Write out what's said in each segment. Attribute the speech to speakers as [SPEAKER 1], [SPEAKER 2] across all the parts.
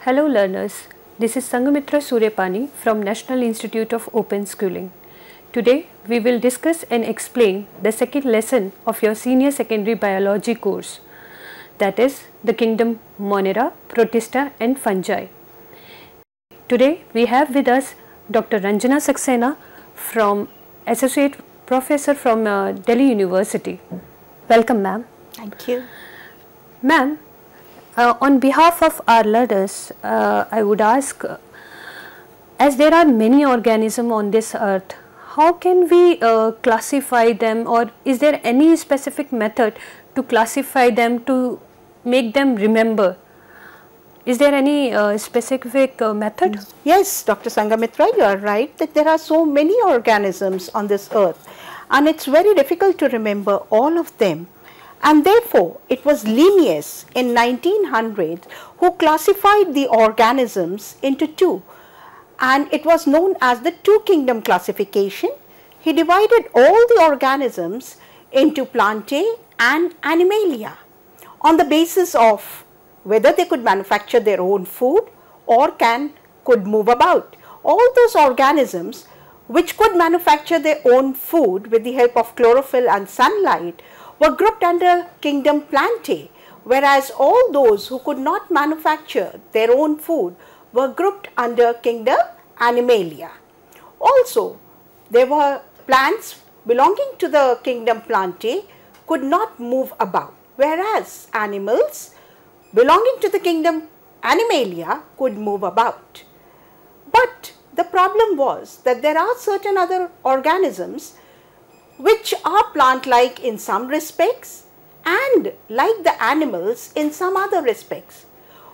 [SPEAKER 1] Hello learners, this is Sangamitra Suryapani from National Institute of Open Schooling. Today we will discuss and explain the second lesson of your senior secondary biology course, that is the kingdom Monera, Protista and Fungi. Today we have with us Dr. Ranjana Saxena, from Associate Professor from Delhi University. Welcome ma'am.
[SPEAKER 2] Thank you.
[SPEAKER 1] Ma'am, on behalf of our learners, I would ask, as there are many organisms on this earth, how can we classify them, or is there any specific method to classify them to make them remember? Is there any specific method?
[SPEAKER 2] Yes, Dr. Sangamitra, you are right that there are so many organisms on this earth and it's very difficult to remember all of them. And therefore, it was Linnaeus in 1900 who classified the organisms into two, and it was known as the two kingdom classification. He divided all the organisms into Plantae and Animalia on the basis of whether they could manufacture their own food or could move about. All those organisms which could manufacture their own food with the help of chlorophyll and sunlight were grouped under kingdom Plantae, whereas all those who could not manufacture their own food were grouped under kingdom Animalia. Also, there were plants belonging to the kingdom Plantae could not move about, whereas animals belonging to the kingdom Animalia could move about. But the problem was that there are certain other organisms which are plant-like in some respects and like the animals in some other respects.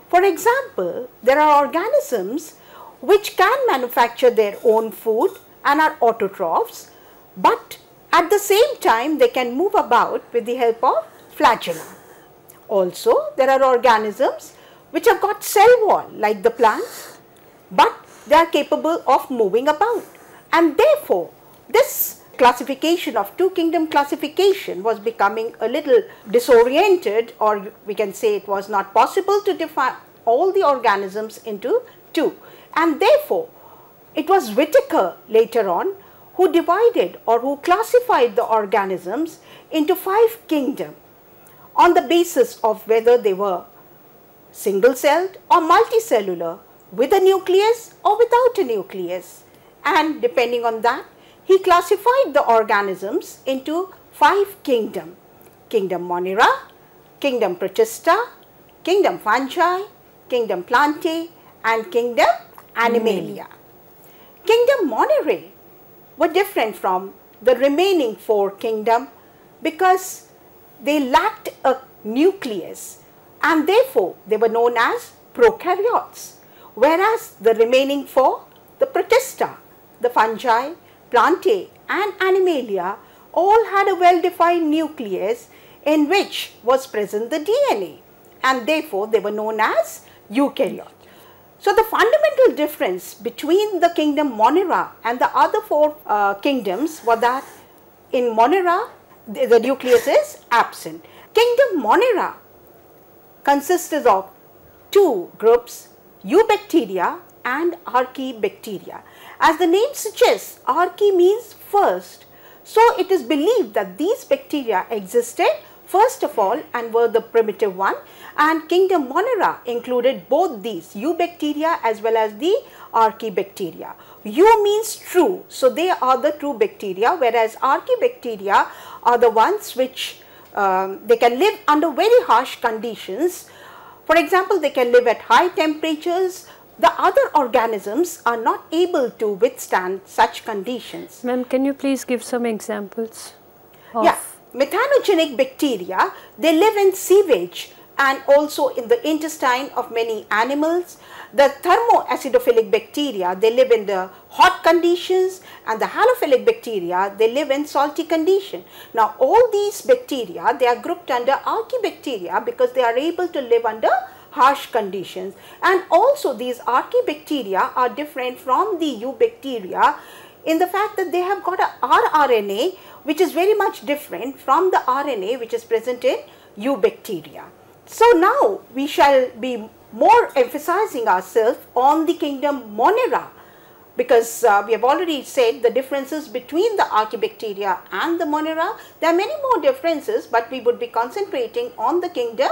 [SPEAKER 2] For example, there are organisms which can manufacture their own food and are autotrophs, but at the same time they can move about with the help of flagella. Also, there are organisms which have got cell wall like the plants, but they are capable of moving about, and therefore this classification of two kingdom classification was becoming a little disoriented, or we can say it was not possible to define all the organisms into two, and therefore it was Whittaker later on who divided or who classified the organisms into 5 kingdoms on the basis of whether they were single celled or multicellular, with a nucleus or without a nucleus, and depending on that he classified the organisms into 5 kingdoms: kingdom Monera, kingdom Protista, kingdom Fungi, kingdom Plantae and kingdom Animalia. Kingdom Monerae were different from the remaining 4 kingdoms because they lacked a nucleus and therefore they were known as prokaryotes, whereas the remaining 4, the Protista, the Fungi, Plantae and Animalia, all had a well-defined nucleus in which was present the DNA, and therefore they were known as eukaryotes. So the fundamental difference between the kingdom Monera and the other 4 kingdoms was that in Monera the nucleus is absent. Kingdom Monera consisted of 2 groups, Eubacteria and Archaebacteria. As the name suggests, archae means first. So it is believed that these bacteria existed first of all and were the primitive one, and kingdom Monera included both these, Eubacteria as well as the Archaebacteria. Eu means true, so they are the true bacteria, whereas Archaebacteria are the ones which they can live under very harsh conditions. For example, they can live at high temperatures. The other organisms are not able to withstand such conditions.
[SPEAKER 1] Ma'am, can you please give some examples?
[SPEAKER 2] Yeah, methanogenic bacteria, they live in sewage and also in the intestine of many animals. The thermoacidophilic bacteria, they live in the hot conditions, and the halophilic bacteria, they live in salty condition. Now all these bacteria, they are grouped under Archaebacteria because they are able to live under harsh conditions, and also these Archaebacteria are different from the Eubacteria in the fact that they have got a rRNA which is very much different from the RNA which is present in Eubacteria. So now we shall be more emphasizing ourselves on the kingdom Monera, because we have already said the differences between the Archaebacteria and the Monera. There are many more differences, but we would be concentrating on the kingdom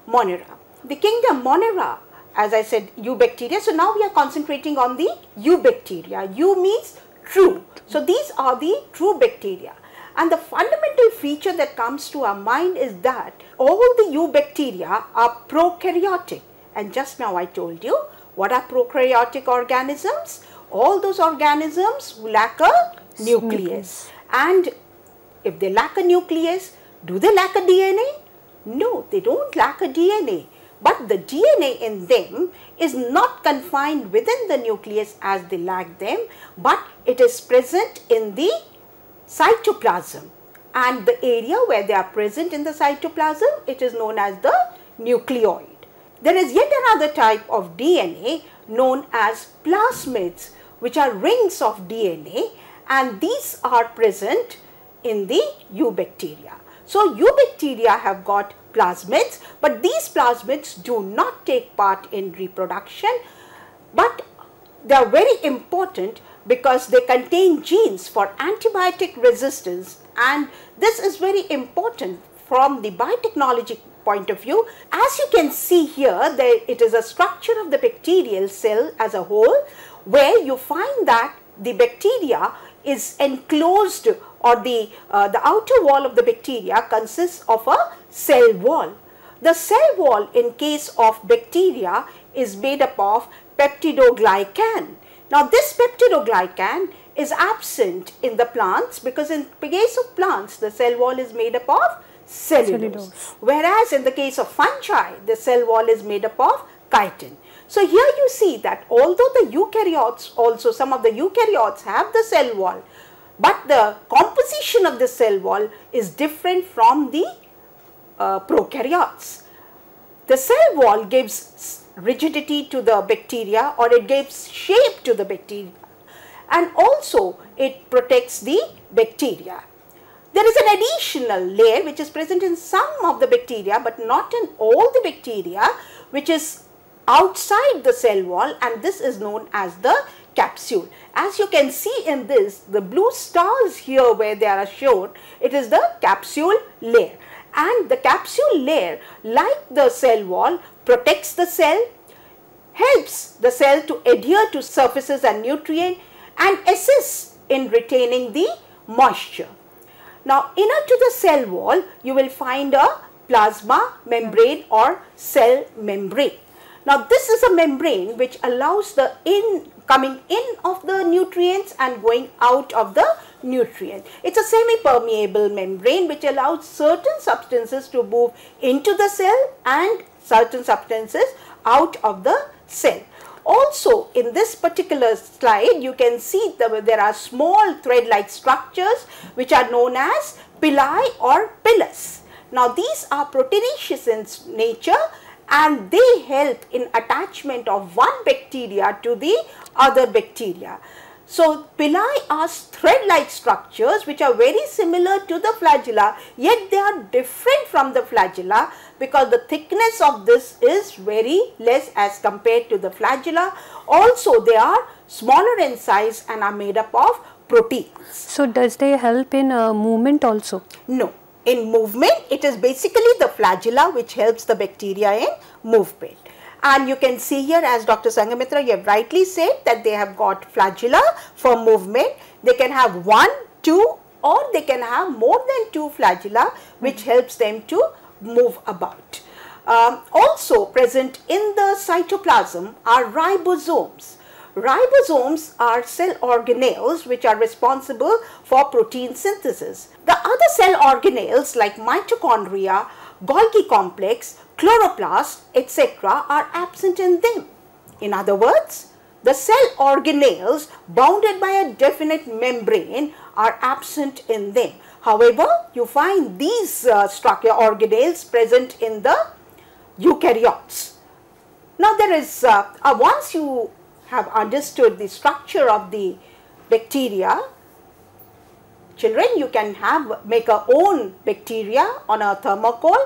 [SPEAKER 2] Monera. The kingdom Monera, as I said, Eubacteria. So now we are concentrating on the Eubacteria. Eu means true. So these are the true bacteria. And the fundamental feature that comes to our mind is that all the Eubacteria are prokaryotic. And just now I told you, what are prokaryotic organisms? All those organisms lack a nucleus. And if they lack a nucleus, do they lack a DNA? No, they don't lack a DNA. But the DNA in them is not confined within the nucleus as they lack them, but it is present in the cytoplasm. And the area where they are present in the cytoplasm, it is known as the nucleoid. There is yet another type of DNA known as plasmids, which are rings of DNA, and these are present in the Eubacteria. So Eubacteria have got plasmids, but these plasmids do not take part in reproduction, but they are very important because they contain genes for antibiotic resistance, and this is very important from the biotechnology point of view. As you can see here, it is a structure of the bacterial cell as a whole, where you find that the bacteria is enclosed, or the outer wall of the bacteria consists of a cell wall. The cell wall in case of bacteria is made up of peptidoglycan. Now this peptidoglycan is absent in the plants, because in case of plants the cell wall is made up of cellulose. Whereas in the case of fungi the cell wall is made up of chitin. So here you see that although the eukaryotes also, some of the eukaryotes have the cell wall, but the composition of the cell wall is different from the prokaryotes. The cell wall gives rigidity to the bacteria, or it gives shape to the bacteria, and also it protects the bacteria. There is an additional layer which is present in some of the bacteria, but not in all the bacteria, which is outside the cell wall, and this is known as the capsule. As you can see in this, the blue stars here where they are shown, it is the capsule layer. And the capsule layer, like the cell wall, protects the cell, helps the cell to adhere to surfaces and nutrients, and assists in retaining the moisture. Now, inner to the cell wall, you will find a plasma membrane or cell membrane. Now, this is a membrane which allows the coming in of the nutrients and going out of the nutrient. It's a semi-permeable membrane which allows certain substances to move into the cell and certain substances out of the cell. Also, in this particular slide, you can see that there are small thread-like structures which are known as pili or pilus. Now, these are proteinaceous in nature, and they help in attachment of one bacteria to the other bacteria. So, pili are thread-like structures which are very similar to the flagella, yet they are different from the flagella because the thickness of this is very less as compared to the flagella. Also, they are smaller in size and are made up of proteins.
[SPEAKER 1] So, does they help in movement also?
[SPEAKER 2] No. In movement, it is basically the flagella which helps the bacteria in movement. And you can see here, as Dr. Sangamitra, you have rightly said that they have got flagella for movement. They can have 1, 2, or they can have more than 2 flagella which helps them to move about. Also present in the cytoplasm are ribosomes. Ribosomes are cell organelles which are responsible for protein synthesis. The other cell organelles like mitochondria, Golgi complex, chloroplast, etc. are absent in them. In other words, the cell organelles bounded by a definite membrane are absent in them. However, you find these structure organelles present in the eukaryotes. Now, there is once you have understood the structure of the bacteria, children, you can make a own bacteria on a thermocol,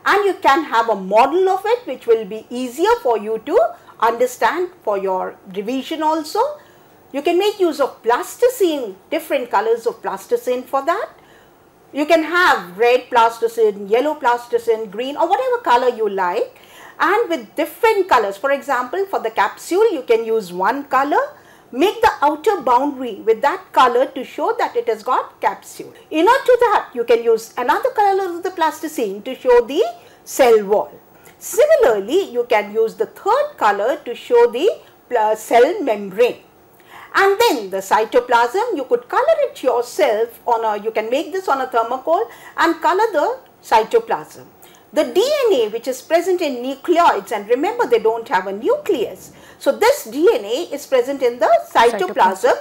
[SPEAKER 2] and you can have a model of it which will be easier for you to understand for your revision also. You can make use of plasticine, different colors of plasticine for that. You can have red plasticine, yellow plasticine, green or whatever color you like, and with different colors. For example, for the capsule you can use one color, make the outer boundary with that color to show that it has got capsule. Inner to that you can use another color of the plasticine to show the cell wall. Similarly, you can use the third color to show the cell membrane. And then the cytoplasm, you could color it yourself you can make this on a thermocol and color the cytoplasm. The DNA which is present in nucleoids, and remember they don't have a nucleus. So this DNA is present in the cytoplasm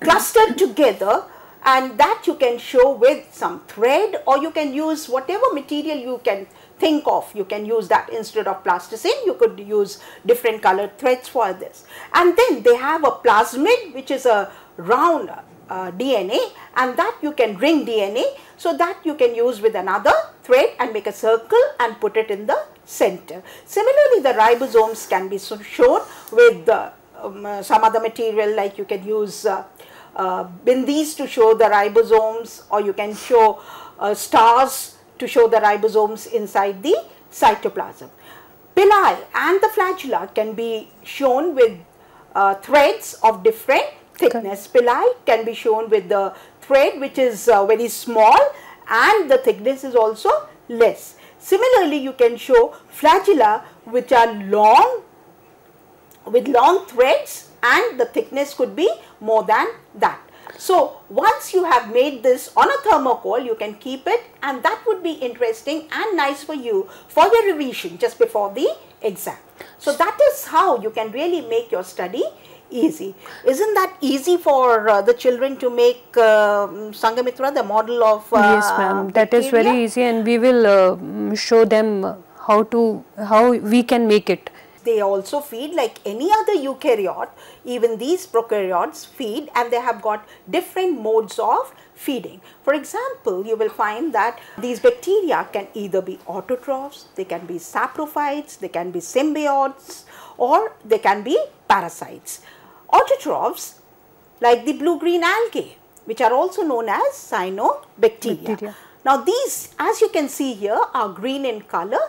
[SPEAKER 2] clustered together, and that you can show with some thread, or you can use whatever material you can think of. You can use that instead of plasticine. You could use different colored threads for this. And then they have a plasmid which is a round DNA, and that you can ring DNA, so that you can use with another thread and make a circle and put it in the center. Similarly, the ribosomes can be shown with some other material, like you can use bindis to show the ribosomes, or you can show stars to show the ribosomes inside the cytoplasm. Pili and the flagella can be shown with threads of different thickness. Pili can be shown with the thread which is very small and the thickness is also less. Similarly, you can show flagella which are long, with long threads, and the thickness could be more than that. So once you have made this on a thermocol, you can keep it, and that would be interesting and nice for you for your revision just before the exam. So that is how you can really make your study easy. Isn't that easy for the children to make, Sangamitra, the model of
[SPEAKER 1] Yes, ma'am, that is very easy, and we will show them how we can make it.
[SPEAKER 2] They also feed like any other eukaryote. Even these prokaryotes feed, and they have got different modes of feeding. For example, you will find that these bacteria can either be autotrophs, they can be saprophytes, they can be symbiotes, or they can be parasites. Autotrophs like the blue-green algae, which are also known as cyanobacteria. Now these, as you can see here, are green in color,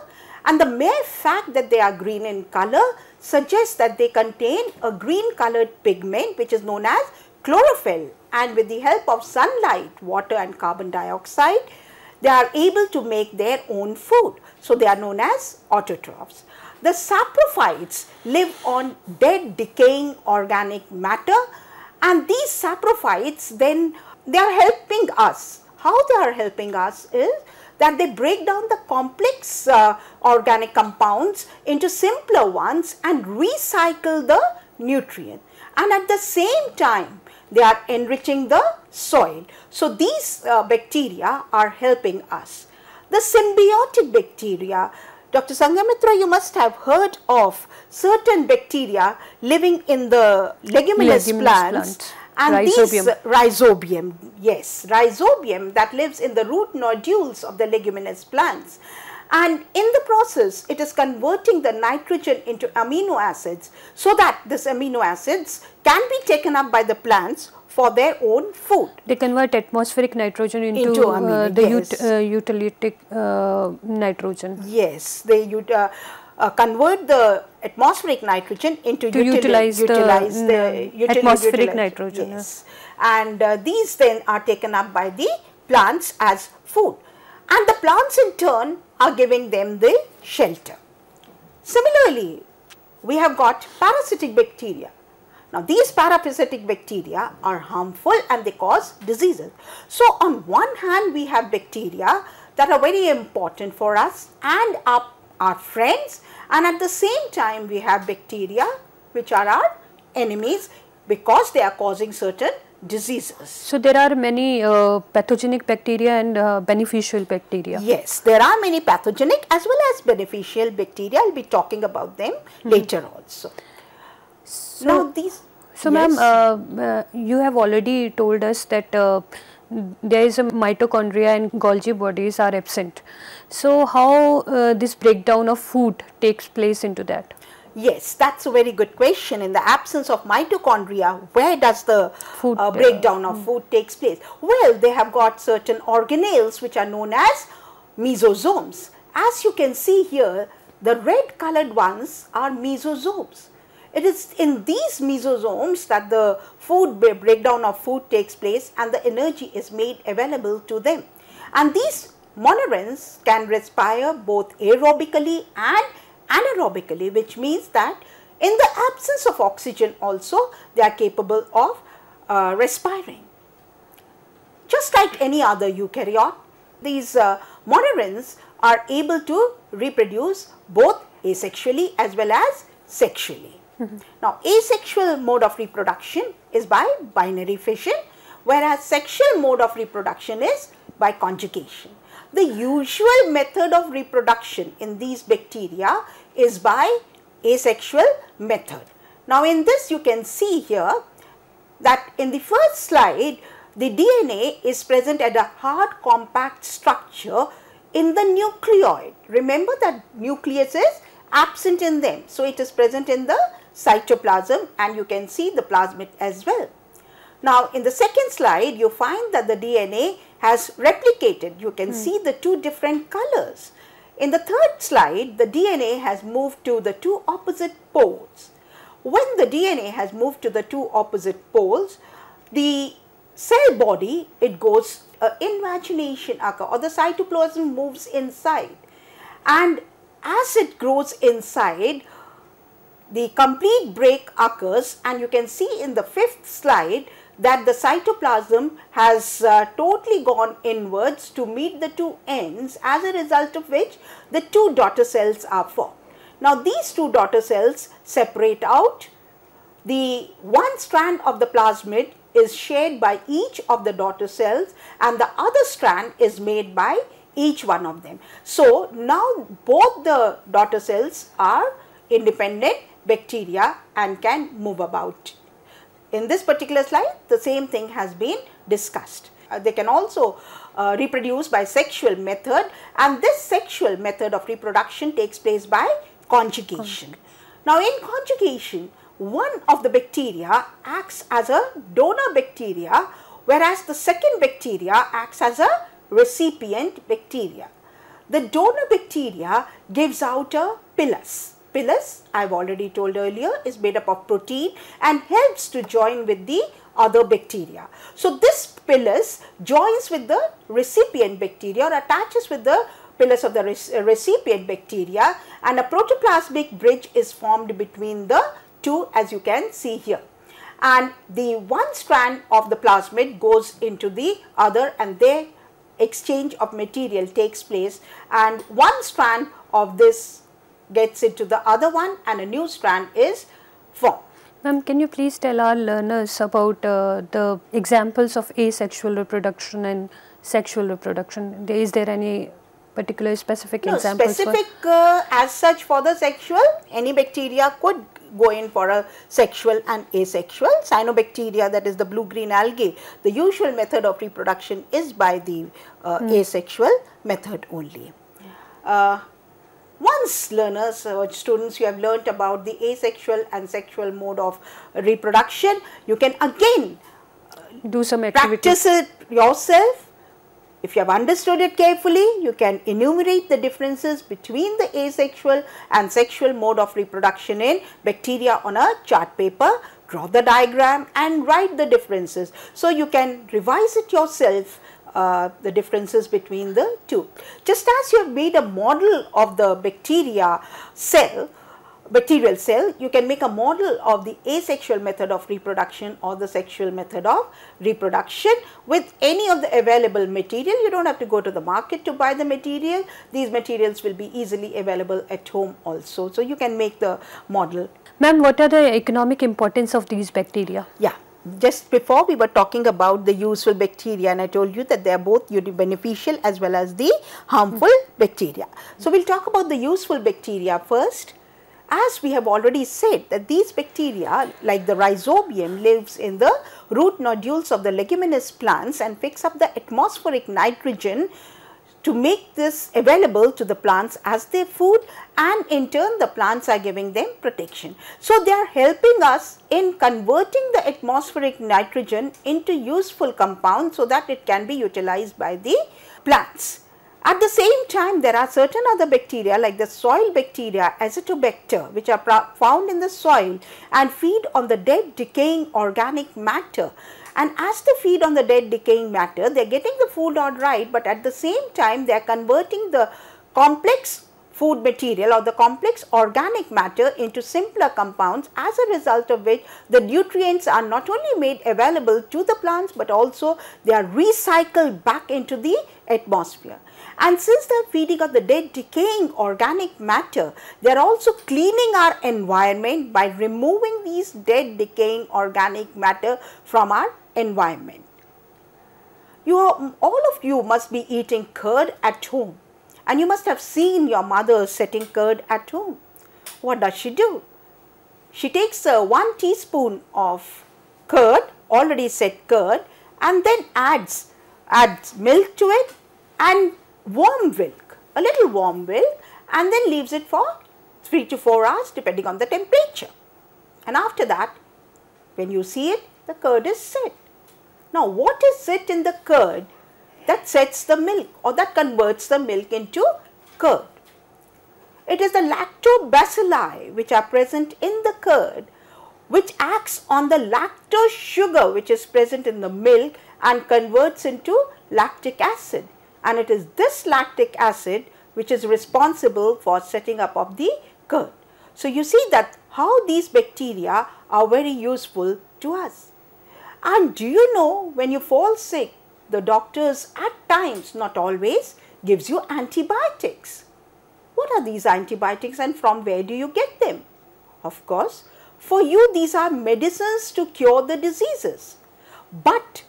[SPEAKER 2] and the mere fact that they are green in color suggests that they contain a green colored pigment which is known as chlorophyll, and with the help of sunlight, water and carbon dioxide, they are able to make their own food. So they are known as autotrophs. The saprophytes live on dead, decaying organic matter, and these saprophytes, then they are helping us. How they are helping us is that they break down the complex organic compounds into simpler ones and recycle the nutrient, and at the same time they are enriching the soil. So these bacteria are helping us. The symbiotic bacteria, Dr. Sangamitra, you must have heard of certain bacteria living in the leguminous plants. And
[SPEAKER 1] rhizobium.
[SPEAKER 2] These rhizobium, yes, rhizobium that lives in the root nodules of the leguminous plants, and in the process it is converting the nitrogen into amino acids, so that this amino acids can be taken up by the plants for their own food.
[SPEAKER 1] They convert atmospheric nitrogen into amino, utility nitrogen.
[SPEAKER 2] Yes, they convert the atmospheric nitrogen into
[SPEAKER 1] utilize the atmospheric nitrogen.
[SPEAKER 2] Yes. And these then are taken up by the plants as food, and the plants in turn are giving them the shelter. Similarly, we have got parasitic bacteria. Now these parasitic bacteria are harmful and they cause diseases. So on one hand we have bacteria that are very important for us and our friends, and at the same time we have bacteria which are our enemies because they are causing certain diseases.
[SPEAKER 1] So there are many pathogenic bacteria and beneficial bacteria.
[SPEAKER 2] Yes, there are many pathogenic as well as beneficial bacteria. I will be talking about them later also.
[SPEAKER 1] So,
[SPEAKER 2] now these.
[SPEAKER 1] So yes. Ma'am, you have already told us that there is a mitochondria and Golgi bodies are absent. So how this breakdown of food takes place into that?
[SPEAKER 2] Yes, that's a very good question. In the absence of mitochondria, where does the
[SPEAKER 1] Food,
[SPEAKER 2] breakdown of food takes place? Well, they have got certain organelles which are known as mesosomes. As you can see here, the red colored ones are mesosomes. It is in these mesosomes that the food breakdown of food takes place and the energy is made available to them. And these monorans can respire both aerobically and anaerobically, which means that in the absence of oxygen also they are capable of respiring. Just like any other eukaryote, these monorans are able to reproduce both asexually as well as sexually. Now, asexual mode of reproduction is by binary fission, whereas sexual mode of reproduction is by conjugation. The usual method of reproduction in these bacteria is by asexual method. Now, in this you can see here that in the first slide, the DNA is present at a hard compact structure in the nucleoid. Remember that nucleus is absent in them. So, it is present in the cytoplasm and you can see the plasmid as well. Now, in the second slide, you find that the DNA has replicated. You can see the two different colors. In the third slide, the DNA has moved to the two opposite poles. When the DNA has moved to the two opposite poles, the cell body, it goes invagination occur, or the cytoplasm moves inside, and as it grows inside, the complete break occurs, and you can see in the fifth slide that the cytoplasm has totally gone inwards to meet the two ends, as a result of which the two daughter cells are formed. Now, these two daughter cells separate out. The one strand of the plasmid is shared by each of the daughter cells and the other strand is made by each one of them. So, now both the daughter cells are independent bacteria and can move about. In this particular slide, the same thing has been discussed. They can also reproduce by sexual method, and this sexual method of reproduction takes place by conjugation. Now, in conjugation, one of the bacteria acts as a donor bacteria, whereas the second bacteria acts as a recipient bacteria. The donor bacteria gives out a pilus. Pilus, I have already told earlier, is made up of protein and helps to join with the other bacteria. So, this pilus joins with the recipient bacteria or attaches with the pilus of the recipient bacteria, and a protoplasmic bridge is formed between the two, as you can see here. And the one strand of the plasmid goes into the other, and their exchange of material takes place, and one strand of this gets into the other one and a new strand is formed.
[SPEAKER 1] Ma'am, can you please tell our learners about the examples of asexual reproduction and sexual reproduction? Is there any particular specific examples?
[SPEAKER 2] Specific as such for the sexual, any bacteria could go in for a sexual and asexual. Cyanobacteria, that is the blue-green algae, the usual method of reproduction is by the asexual method only. Once learners or students, you have learnt about the asexual and sexual mode of reproduction, you can again
[SPEAKER 1] do some activity.
[SPEAKER 2] Practice it yourself. If you have understood it carefully, you can enumerate the differences between the asexual and sexual mode of reproduction in bacteria on a chart paper, draw the diagram and write the differences. So, you can revise it yourself, the differences between the two. Just as you have made a model of the bacterial cell, you can make a model of the asexual method of reproduction or the sexual method of reproduction with any of the available material. You do not have to go to the market to buy the material. These materials will be easily available at home also. So, you can make the model.
[SPEAKER 1] Ma'am, what are the economic importance of these bacteria?
[SPEAKER 2] Yeah. Just before we were talking about the useful bacteria, and I told you that they are both beneficial as well as the harmful bacteria. So, we will talk about the useful bacteria first. As we have already said that these bacteria, like the rhizobium, lives in the root nodules of the leguminous plants and picks up the atmospheric nitrogen to make this available to the plants as their food, and in turn the plants are giving them protection. So, they are helping us in converting the atmospheric nitrogen into useful compounds so that it can be utilized by the plants. At the same time, there are certain other bacteria like the soil bacteria, Azotobacter, which are found in the soil and feed on the dead decaying organic matter. And as they feed on the dead decaying matter, they are getting the food all right, but at the same time they are converting the complex food material or the complex organic matter into simpler compounds, as a result of which the nutrients are not only made available to the plants, but also they are recycled back into the atmosphere. And since they are feeding on the dead decaying organic matter, they are also cleaning our environment by removing these dead decaying organic matter from our environment. All of you must be eating curd at home, and you must have seen your mother setting curd at home. What does she do? She takes 1 teaspoon of curd, already set curd, and then adds milk to it and warm milk, a little warm milk, and then leaves it for 3 to 4 hours depending on the temperature. And after that, when you see it, the curd is set. Now, what is it in the curd that sets the milk or that converts the milk into curd? It is the lactobacilli which are present in the curd, which acts on the lactose sugar which is present in the milk and converts into lactic acid. And it is this lactic acid which is responsible for setting up of the curd. So, you see that how these bacteria are very useful to us. And do you know, when you fall sick, the doctors at times, not always, gives you antibiotics. What are these antibiotics and from where do you get them? Of course, for you these are medicines to cure the diseases. But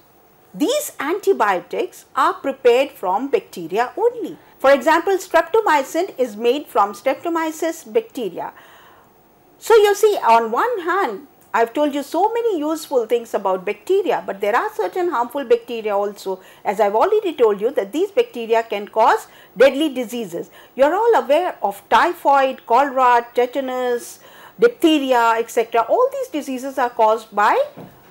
[SPEAKER 2] these antibiotics are prepared from bacteria only. For example, streptomycin is made from Streptomyces bacteria. So, you see, on one hand, I have told you so many useful things about bacteria, but there are certain harmful bacteria also, as I have already told you that these bacteria can cause deadly diseases. You are all aware of typhoid, cholera, tetanus, diphtheria, etc. All these diseases are caused by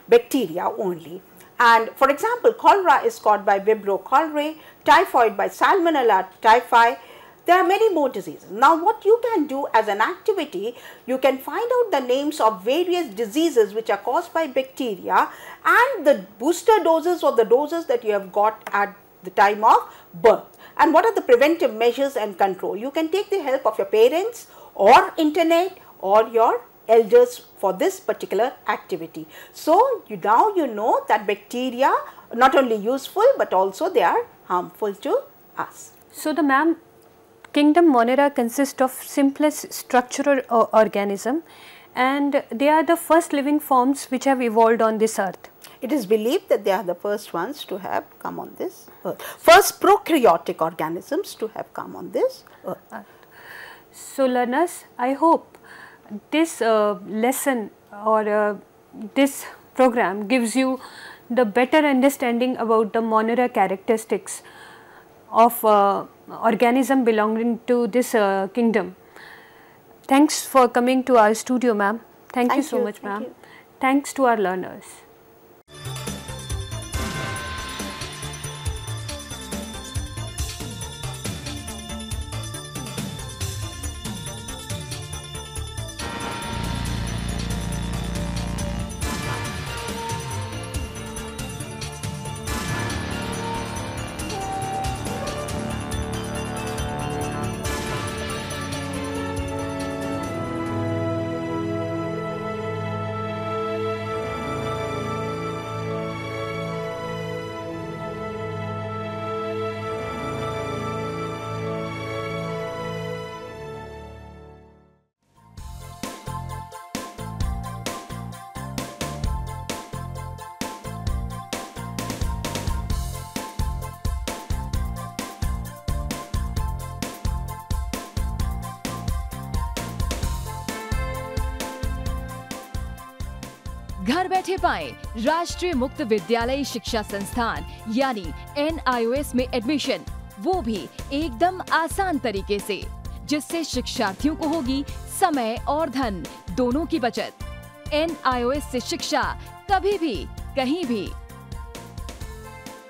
[SPEAKER 2] bacteria only. And for example, cholera is caused by Vibrio cholerae, typhoid by Salmonella typhi. There are many more diseases. Now, what you can do as an activity, you can find out the names of various diseases which are caused by bacteria and the booster doses or the doses that you have got at the time of birth. And what are the preventive measures and control? You can take the help of your parents or internet or your elders for this particular activity. So, now you know that bacteria are not only useful, but also they are harmful to us.
[SPEAKER 1] So, the ma'am, kingdom Monera consists of simplest structural organism, and they are the first living forms which have evolved on this earth.
[SPEAKER 2] It is believed that they are the first ones to have come on this earth, first prokaryotic organisms to have come on this earth.
[SPEAKER 1] So, learners, I hope this lesson or this program gives you the better understanding about the Monera characteristics of organism belonging to this kingdom. Thanks for coming to our studio, ma'am. Thank you so much, ma'am. Thanks to our learners.
[SPEAKER 3] घर बैठे पाएं राष्ट्रीय मुक्त विद्यालय शिक्षा संस्थान यानी NIOS में एडमिशन, वो भी एकदम आसान तरीके से, जिससे शिक्षार्थियों को होगी समय और धन दोनों की बचत। NIOS से शिक्षा कभी भी कहीं भी।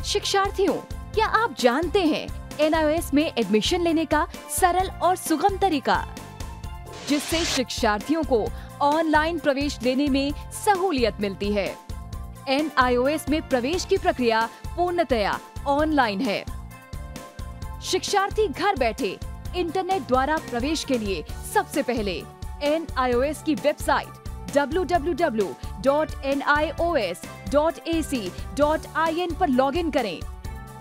[SPEAKER 3] शिक्षार्थियों, क्या आप जानते हैं NIOS में एडमिशन लेने का सरल और सुगम तरीका, जिससे शिक्षार्थियों को ऑनलाइन प्रवेश लेने में सहूलियत मिलती है। NIOS में प्रवेश की प्रक्रिया पूर्णतया ऑनलाइन है। शिक्षार्थी घर बैठे इंटरनेट द्वारा प्रवेश के लिए सबसे पहले NIOS की वेबसाइट www.nios.ac.in पर लॉगिन करें।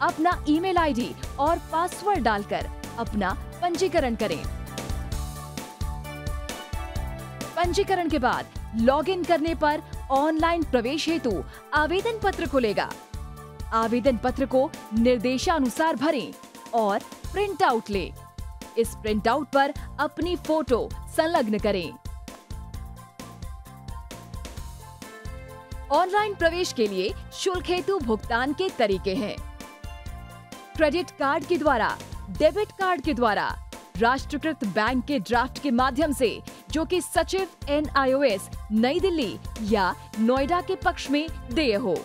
[SPEAKER 3] अपना ईमेल आईडी और पासवर्ड डालकर अपना पंजीकरण करें। पंजीकरण के बाद लॉगिन करने पर ऑनलाइन प्रवेश हेतु आवेदन पत्र खुलेगा। आवेदन पत्र को निर्देशानुसार भरें और प्रिंट आउट लें। इस प्रिंट आउट पर अपनी फोटो संलग्न करें। ऑनलाइन प्रवेश के लिए शुल्क हेतु भुगतान के तरीके हैं: क्रेडिट कार्ड के द्वारा, डेबिट कार्ड के द्वारा, राष्ट्रीयकृत बैंक के ड्राफ्ट के माध्यम से, जो कि सचिव NIOS नई दिल्ली या नोएडा के पक्ष में देय हो।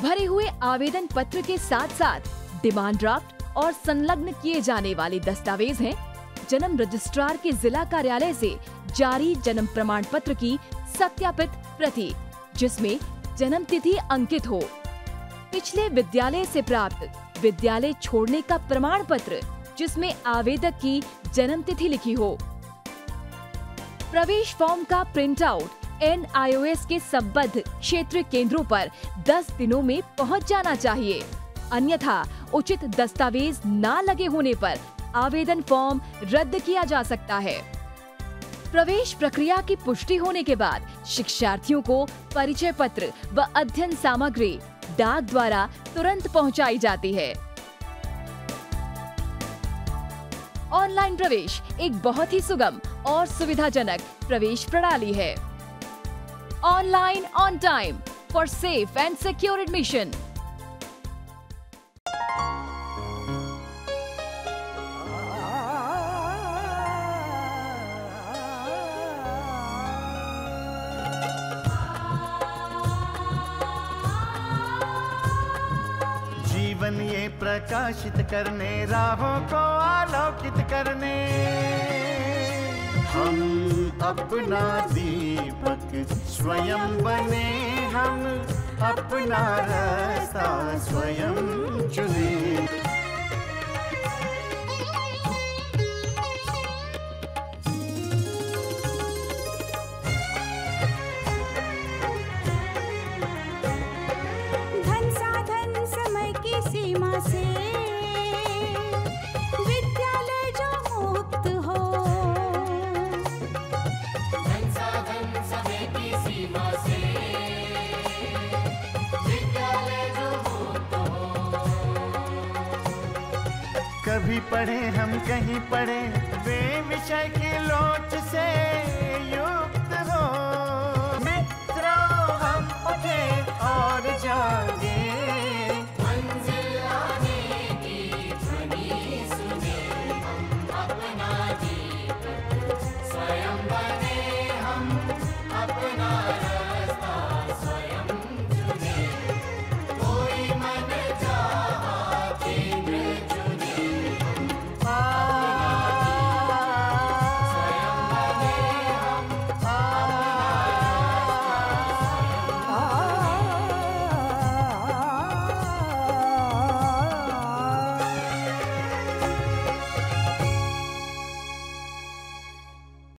[SPEAKER 3] भरे हुए आवेदन पत्र के साथ साथ डिमांड ड्राफ्ट और संलग्न किए जाने वाले दस्तावेज हैं: जन्म रजिस्ट्रार के जिला कार्यालय से जारी जन्म प्रमाण पत्र की सत्यापित प्रति, जिसमें जन्म तिथि अंकित हो, पिछले विद्यालय से प्राप्त विद्यालय छोड़ने का प्रमाण पत्र, जिसमें आवेदक की जन्म तिथि लिखी हो। प्रवेश फॉर्म का प्रिंट आउट NIOS के संबद्ध क्षेत्रीय केंद्रों पर 10 दिनों में पहुंच जाना चाहिए, अन्यथा उचित दस्तावेज न लगे होने पर आवेदन फॉर्म रद्द किया जा सकता है। प्रवेश प्रक्रिया की पुष्टि होने के बाद शिक्षार्थियों को परिचय पत्र व अध्ययन सामग्री डाक द्वारा तुरंत पहुंचाई जाती है। ऑनलाइन प्रवेश एक बहुत ही सुगम और सुविधाजनक प्रवेश प्रणाली है। Online on time for safe and secure admission.
[SPEAKER 4] जीवन ये प्रकाशित करने, राहों को आलोकित करने, हम अपना दीपक स्वयं बने, हम अपना रास्ता स्वयं चुने।
[SPEAKER 5] धन साधन समय की सीमा से विद्यालय जो मुक्त हो, धन साधन समय की सीमा से विद्यालय जो मुक्त हो।
[SPEAKER 4] कभी पढ़े हम कहीं पढ़े, वे विषय के